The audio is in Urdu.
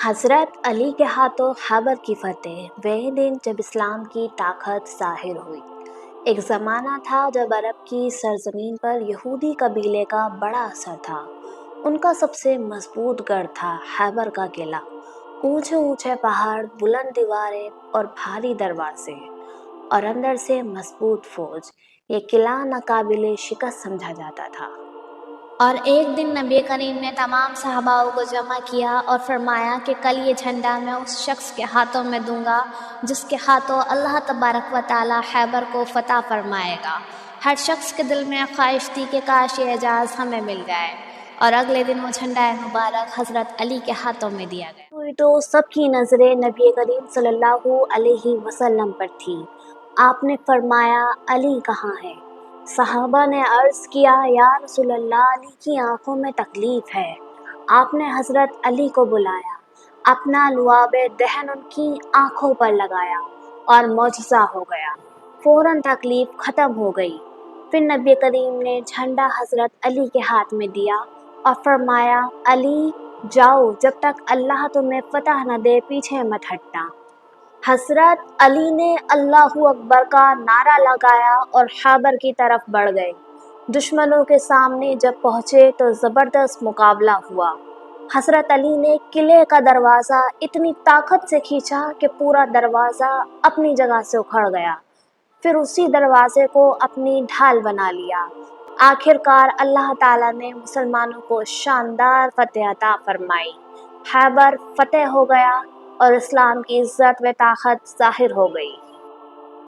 حضرت علی کے ہاتھوں خیبر کی فتح وہی دن جب اسلام کی طاقت ظاہر ہوئی۔ ایک زمانہ تھا جب عرب کی سرزمین پر یہودی قبیلے کا بڑا اثر تھا۔ ان کا سب سے مضبوط گڑھ تھا خیبر کا قلعہ۔ اونچے اونچے پہاڑ، بلند دیواریں اور بھاری دروازے اور اندر سے مضبوط فوج۔ یہ قلعہ ناقابل شکست سمجھا جاتا تھا۔ اور ایک دن نبی کریم نے تمام صحابہ کو جمع کیا اور فرمایا کہ کل یہ جھنڈا میں اس شخص کے ہاتھوں میں دوں گا جس کے ہاتھوں اللہ تبارک و تعالی خیبر کو فتح فرمائے گا۔ ہر شخص کے دل میں خواہش تھی کہ کاش یہ اعزاز ہمیں مل جائے، اور اگلے دن وہ جھنڈا مبارک حضرت علی کے ہاتھوں میں دیا گیا۔ ہوئی تو سب کی نظریں نبی کریم صلی اللہ علیہ وسلم پر تھی۔ آپ نے فرمایا، علی کہاں ہے؟ صحابہ نے عرض کیا، یا رسول اللہ، علی کی آنکھوں میں تکلیف ہے۔ آپ نے حضرت علی کو بلایا، اپنا لعاب دہن ان کی آنکھوں پر لگایا اور معجزہ ہو گیا، فوراً تکلیف ختم ہو گئی۔ پھر نبی کریم نے جھنڈا حضرت علی کے ہاتھ میں دیا اور فرمایا، علی جاؤ، جب تک اللہ تمہیں فتح نہ دے پیچھے مت ہٹنا۔ حضرت علی نے اللہ اکبر کا نعرہ لگایا اور خیبر کی طرف بڑھ گئے۔ دشمنوں کے سامنے جب پہنچے تو زبردست مقابلہ ہوا۔ حضرت علی نے قلعے کا دروازہ اتنی طاقت سے کھینچا کہ پورا دروازہ اپنی جگہ سے اکھڑ گیا، پھر اسی دروازے کو اپنی ڈھال بنا لیا۔ آخر کار اللہ تعالیٰ نے مسلمانوں کو شاندار فتح عطا فرمائی۔ خیبر فتح ہو گیا اور اسلام کی عزت و طاقت ظاہر ہو گئی۔